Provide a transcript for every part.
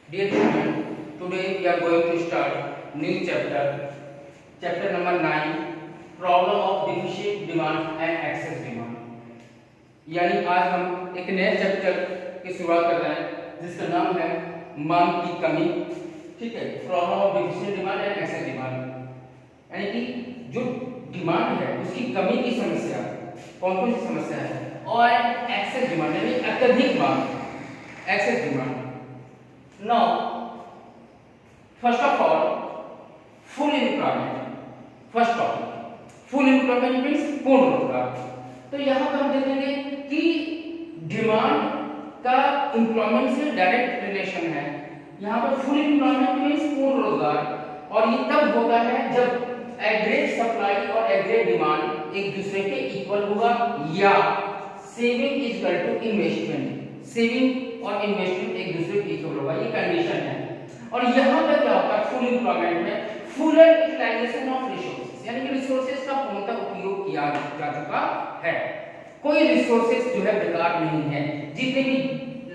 Dear student, today we are going to start new chapter number 9, problem of deficient demand and excess demand. यानी आज हम एक नए chapter की शुरुआत कर रहे हैं जिसका नाम है मांग की कमी। ठीक है, problem of deficient demand and excess demand, यानी कि जो डिमांड है उसकी कमी की समस्या, कौन कौन सी समस्या है, और एक्सेस डिमांड यानी अत्यधिक मांग, excess demand. Now, first of all, full employment. First topic, full employment means पूर्ण रोजगार। तो यहाँ पर हम देखेंगे कि डिमांड का एम्प्लॉयमेंट से डायरेक्ट रिलेशन है। यहाँ पर फुल एम्प्लॉयमेंट मीन्स पूर्ण रोजगार, और ये तब होता है जब एग्रीगेट सप्लाई और एग्रीगेट डिमांड एक दूसरे के इक्वल होगा, या saving is equal to investment, saving और इन्वेस्टमेंट एक दूसरे के इक्वल होगा, ये कंडीशन है। और यहाँ पर क्या होता है फुल एम्प्लॉयमेंट में, फुल यूटिलाइजेशन ऑफ रिसोर्सेज, यानी कि रिसोर्सेज का पूर्णतः उपयोग किया जा चुका है। कोई रिसोर्सेज जो है बेकार नहीं है। जितने भी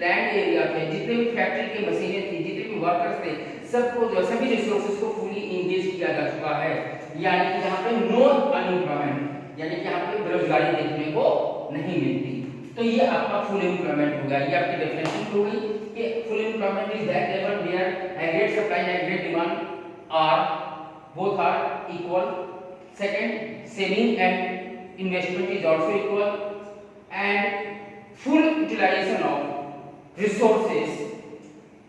लैंड एरिया थे, जितने भी फैक्ट्री की मशीनें थी, जितने भी वर्कर्स थे, सबको जो सभी रिसोर्सेज को फुली इंगेज किया जा चुका है। यानी कि यहाँ पे नो अनएम्प्लॉयमेंट, यानी कि यहाँ पे बेरोजगारी देखने को नहीं मिलती। तो ये आपका फुल एम्प्लॉयमेंट हो गया। ये आपकी डेफिनेशन हो गई कि full employment is that level where aggregate supply and aggregate demand are both are equal. Second, saving and investment is also equal, and full utilisation of resources,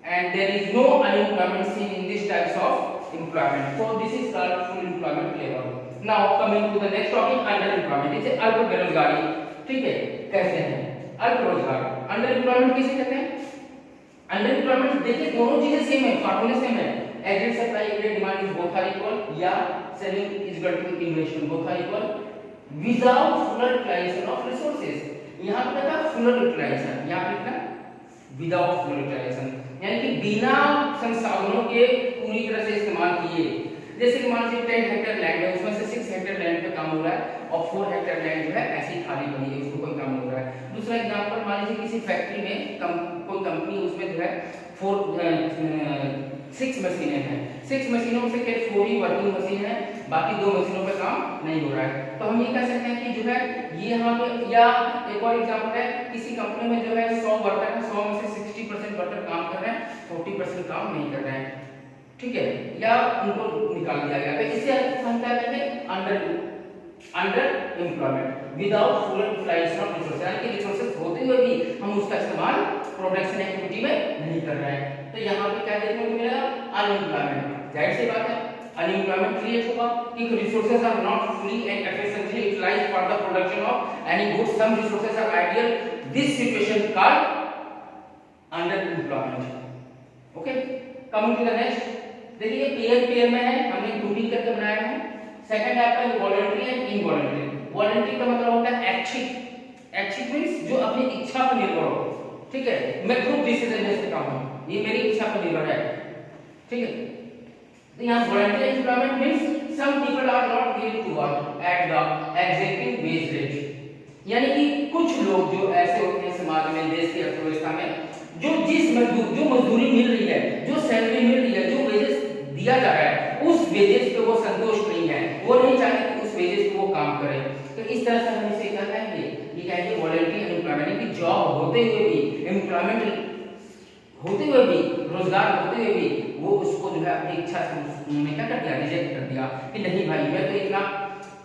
and there is no unemployment seen in these types of employment. So this is called full employment level. Now coming to the next topic, underemployment. इसे अल्प बेरोजगारी, ठीक है, कहते हैं अल्प रोजगार। Under employment किसे कहते हैं? अंडर एम्प्लॉयमेंट देखिए दोनों चीजें सेम है, फार्मूले सेम है। Aggregate supply aggregate demand is both are equal, या saving is equal to investment both are equal without full utilisation of resources. यहां पे लिखा फुल यूटिलाइजेशन, यहां पे लिखा विदाउट फुल यूटिलाइजेशन, यानी कि बिना संसाधनों के पूरी तरह से इस्तेमाल किए। जैसे कि मान लीजिए 10 हेक्टेयर लैंड है, उसमें से 6 हेक्टेयर लैंड पे काम हो रहा है और 4 हेक्टेयर लैंड जो है ऐसी खाली पड़ी है, उसको कोई काम हो रहा है। दूसरा एग्जांपल मान लीजिए किसी फैक्ट्री में कोई कंपनी, उसमें जो है 6 मशीनें हैं, 6 मशीनों से केवल 4 ही वर्किंग मशीन है, बाकी 2 मशीनों पे काम नहीं हो रहा है। तो हम ये कह सकते हैं कि जो है ये यहाँ पे, या एक और एग्जांपल है किसी कंपनी में जो है 100 वर्कर है, 100 में से 60% वर्कर काम कर रहे हैं, 40% काम नहीं कर रहे हैं, ठीक है, या उनको निकाल दिया गया। तो इसे हम क्या कहते हैं? Under employment without full utilisation of resources, यानी कि रिसोर्सेज होते हुए भी हम उसका इस्तेमाल प्रोडक्शन एक्टिविटी में नहीं कर रहे हैं। तो यहाँ पे क्या देखने को मिलेगा? अनएम्प्लॉयमेंट। जाहिर सी बात है अनएम्प्लॉयमेंट क्रिएट होगा कि resources are not fully and efficiently utilized for the production of any goods, some resources are ideal, this situation called under employment. Okay, coming to the next, देखिए पेयर में है, हमने grouping करके बनाया है। Second है आपका वॉलंटरी एंड इनवॉलंटरी। वॉलंटरी का मतलब होता है ऐच्छिक, ऐच्छिक मींस जो अपनी इच्छा पर निर्भर हो, ठीक है, मैं ग्रुप डिसीजन ले सकता हूं, ये मेरी इच्छा पर निर्भर है, ठीक है। तो यहां voluntary employment means some people are not willing to work at the existing wage rate, यानी कि कुछ लोग जो ऐसे होते हैं समाज में, देश की अर्थव्यवस्था में, जो मजदूरी मिल रही है, जो सैलरी मिल रही है, जो वेजेस दिया जा रहा है, उस वेजेस पे वो संतुष्ट नहीं है, वो नहीं चाहते कि उस वेजेस पे वो काम करे। तो इस तरह से हम इसे क्या कहेंगे? ये कहेंगे वॉलंटरी अनएम्प्लॉयमेंट, यानी कि जॉब होते हुए भी, एम्प्लॉयमेंट होते हुए भी, रोजगार होते हुए भी वो उसको जो है अपनी इच्छा से उन्होंने क्या कर दिया? रिजेक्ट कर दिया कि नहीं भाई मैं तो इतना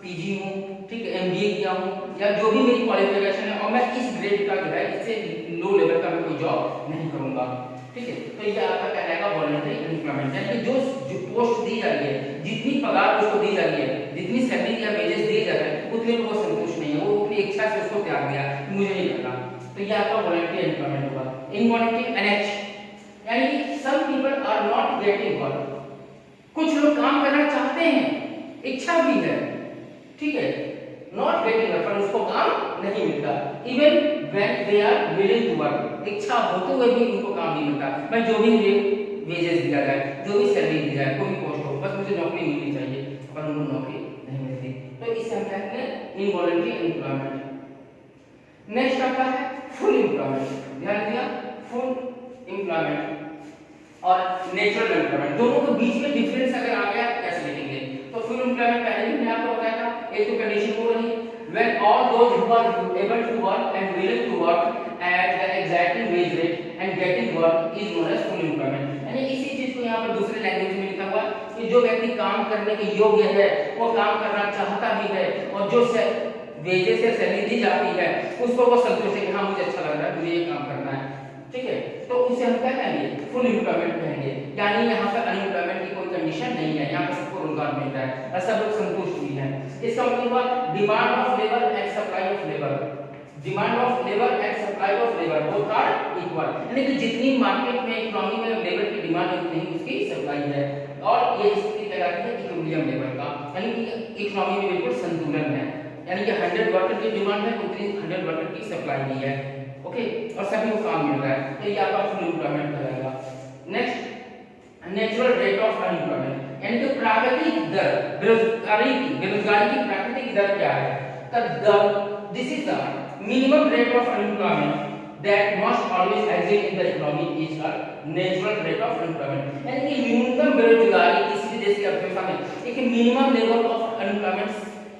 पीजी हूँ, ठीक है, एमबीए किया हूँ, या जो भी मेरी क्वालिफिकेशन है, और मैं इस ग्रेड का जो है, इससे लो लेवल का मैं कोई जॉब नहीं करूंगा, ठीक है। तो ये आपका कहलाएगा वॉलंटरी अनएम्प्लॉयमेंट, यानी कि जो पोस्ट दी जा रही है, जितनी पगार उसको दी जा रही है, जितनी सैलरी या वेजेस दिए जा रहे हैं, उतने वो संतुष्ट नहीं है, वो अपनी इच्छा से उसको त्याग दिया, मुझे नहीं करना। तो ये आपका वॉलंटरी अनएम्प्लॉयमेंट होगा। इनवॉलंटरी अनएच, यानी कि some people are not getting work, कुछ लोग काम करना चाहते हैं, इच्छा भी है, ठीक है, नॉट गेटिंग वर्क, पर उसको काम नहीं मिलता। Even when they are willing to work, इच्छा होते हुए भी उनको काम नहीं मिलता। मैं जो भी वेजेस दिया जाए, जो भी सैलरी दी जाए, कोई भी पोस्ट हो, बस मुझे नौकरी मिलनी चाहिए, पर उनको नौकरी नहीं मिलती। तो इसे हम कहते हैं इनवॉलंटरी एम्प्लॉयमेंट। नेक्स्ट आता है फुल एम्प्लॉयमेंट। ध्यान दिया, फुल एम्प्लॉयमेंट और नेचुरल एम्प्लॉयमेंट, दोनों के बीच में डिफरेंस अगर आ गया कैसे लिखेंगे? तो फुल एम्प्लॉयमेंट पहले भी मैंने आपको बताया था, एक तो कंडीशन हो रही when all those who are able to work and willing to work at the exacting wage rate and getting work is known as full employment। यानी इसी चीज को यहाँ पर दूसरे लैंग्वेज में लिखा हुआ कि जो व्यक्ति काम करने के योग्य है, वो काम करना चाहता भी है और जो वेजेस से सैलरी दी जाती है उसको वो संतुष्ट है कि हाँ मुझे अच्छा लग रहा है, मुझे ये काम करना है, ठीक है, तो उसे हम क्या कहेंगे? फुल एम्प्लॉयमेंट कहेंगे। यानी यहाँ पर अनएम्प्लॉयमेंट की कोई कंडीशन नहीं है, यहाँ पर सबको रोजगार मिल रहा है और सब लोग संतुष्ट भी हैं। इसका मतलब हुआ demand of labour and supply of labour, demand of labour and supply of labour both are equal, यानी कि जितनी मार्केट में इकोनॉमी में लेबर की डिमांड है उतनी उसकी सप्लाई है, और ये स्थिति कहलाती है इक्विलिब्रियम लेबर का, यानी कि इकोनॉमी में बिल्कुल संतुलन है, यानी कि 100 वर्कर की डिमांड है उतनी 100 वर्कर की सप्लाई भी है, ओके, और सभी को काम मिल रहा है, तो ये आपका फुल एम्प्लॉयमेंट कहलाएगा। Next natural rate of unemployment, यानी कि प्राकृतिक दर बेरोजगारी की प्राकृतिक दर क्या है? This is the minimum rate of unemployment that must always exist in the economy is a natural rate of unemployment, यानी कि न्यूनतम बेरोजगारी किसी भी देश की अर्थव्यवस्था में एक मिनिमम लेवल ऑफ अनएम्प्लॉयमेंट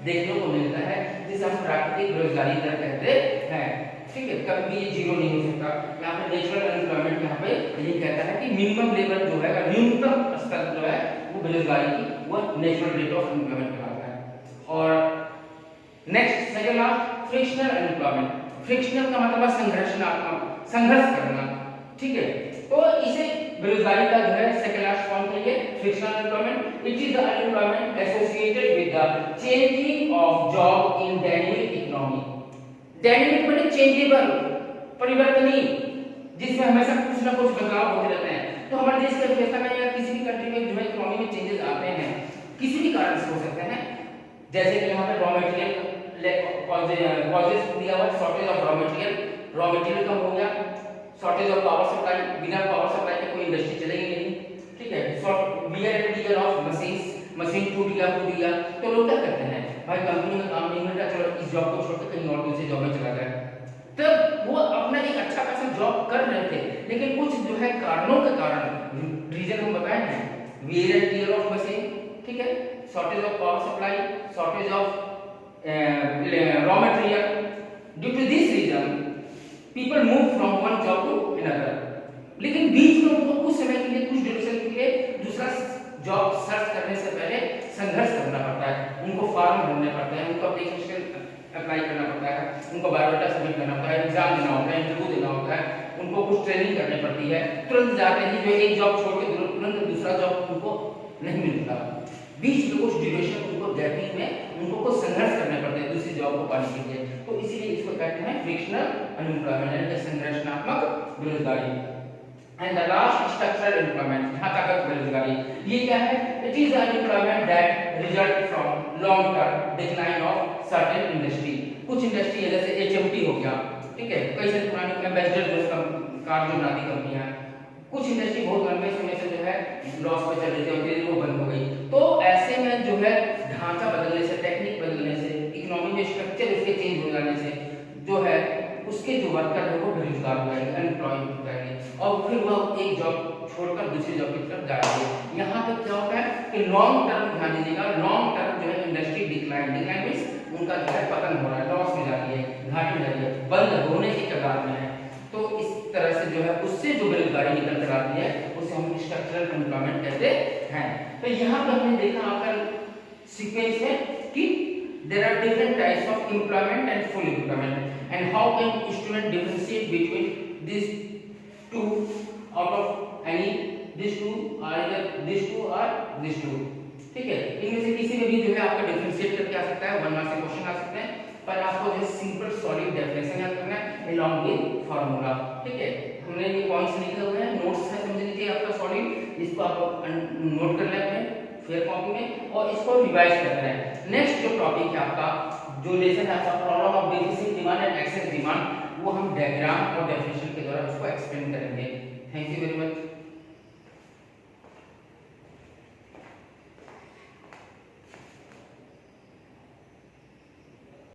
देखने को मिलता है जिसे हम प्राकृतिक बेरोजगारी दर कहते हैं, ठीक है, कभी भी ये जीरो नहीं हो सकता। यहाँ पे नेचुरल अनएम्प्लॉयमेंट यहाँ पे यही कहता है कि मिनिमम लेवल जो है न्यूनतम स्तर जो है वो बेरोजगारी की वो नेचुरल रेट ऑफ अनएम्प्लॉयमेंट कहलाता है। और next second last frictional unemployment, frictional का मतलब संघर्षात्मक, संघर्ष करना, ठीक है, तो इसे बेरोजगारी का जो है सेकंड लास्ट पॉइंट है ये frictional unemployment. It is the unemployment associated with the changing of job in dynamic economy, dynamic माने चेंजेबल, परिवर्तनीय, जिसमें हमेशा कुछ ना कुछ बदलाव होते रहते हैं। तो हमारे देश की अर्थव्यवस्था में या किसी भी कंट्री में जो है इकोनॉमी में चेंजेस आते हैं, किसी भी कारण से हो सकते हैं, जैसे कि यहाँ पे रॉ मटेरियल कॉजेस दिया हुआ, शॉर्टेज ऑफ रॉ मटेरियल कम हो गया, शॉर्टेज ऑफ पावर सप्लाई, बिना पावर सप्लाई के कोई इंडस्ट्री चलेगी नहीं, ठीक है, wear and tear of machine टूट गया, तो लोग क्या करते हैं, भाई कंपनी में काम नहीं मिल रहा, चलो इस जॉब को छोड़कर कहीं और दूसरी जॉब में चला जाए। तब वो अपना एक अच्छा खासा जॉब कर रहे थे, लेकिन कुछ जो है कारणों के कारण, रीजन हम बताए हैं, wear and tear of machine, ठीक है, shortage of power supply, shortage of raw material, due to this reason people move from one job to another, लेकिन बीच में उनको कुछ समय के लिए, कुछ ड्यूरेशन के लिए दूसरा जॉब सर्च करने से पहले संघर्ष करना पड़ता है, उनको फॉर्म भरने पड़ते हैं, उनको एप्लीकेशन अप्लाई करना पड़ता है, उनको बायोडाटा सबमिट करना पड़ता है, एग्जाम देना होता है, इंटरव्यू देना होता है, उनको कुछ ट्रेनिंग करनी पड़ती है, तुरंत जाते ही जो एक जॉब छोड़ के तुरंत दूसरा जॉब उनको नहीं मिलता, बीच में कुछ ड्यूरेशन उनको गैपिंग में उनको कुछ संघर्ष करने पड़ते हैं दूसरी जॉब को पाने के लिए, तो इसीलिए इसको कहते हैं फ्रिक्शनल अनएम्प्लॉयमेंट, यानी संघर्षात्मक बेरोजगारी। And the last structural employment, यहाँ तक बेरोजगारी, ये क्या है? It is unemployment that result from long term decline of certain industry, कुछ इंडस्ट्री है जैसे एचएमटी हो गया, ठीक है, कई सारी पुरानी एम्बेसडर कार जो बनाती कंपनियां, कुछ इंडस्ट्री बहुत लंबे समय से जो है लॉस पे चल रही थी और धीरे वो बंद हो गई, तो ऐसे में जो है ढांचा बदलने से, टेक्निक बदलने से, इकोनॉमी में स्ट्रक्चर उसके चेंज हो जाने से जो है उसके जो वर्कर है वो बेरोजगार हो जाएंगे, अनएम्प्लॉयड हो जाएंगे, और फिर वह एक जॉब छोड़कर दूसरी जॉब की तरफ जाएंगे। यहाँ पे क्या होता है कि लॉन्ग टर्म ध्यान दीजिएगा, लॉन्ग टर्म जो है इंडस्ट्री डिक्लाइन मींस उनका जो है पतन हो रहा है, लॉस में जा रही है, घाटे में जा रही है, बंद होने की कगार में है, तो इस तरह से जो है उससे जो बेरोजगारी निकल कर आती है उसे हम स्ट्रक्चरल एम्प्लॉयमेंट कहते हैं। तो यहाँ पर हमने देखा आपका सीक्वेंस में कि there are different types of employment and full employment and how can student differentiate between these two out of any these two or either these two or these two, ठीक है, इनमें से किसी में भी जो है आपका डिफरेंशिएट करके आ सकता है, 1 मार्क्स के क्वेश्चन आ सकते हैं, पर आपको जो सिंपल सॉलिड डेफिनेशन याद करना है along with फार्मूला, ठीक है, हमने ये पॉइंट्स लिखे हुए हैं, नोट्स है, समझ लीजिए आपका सॉलिड, इसको आप नोट कर लेते हैं फेयर कॉपी में और इसको रिवाइज करना है। नेक्स्ट जो टॉपिक है आपका, जो लेसन है आपका problem of deficit demand and excess demand, वो हम डायग्राम और डेफिनेशन के द्वारा उसको एक्सप्लेन करेंगे। Thank you very much.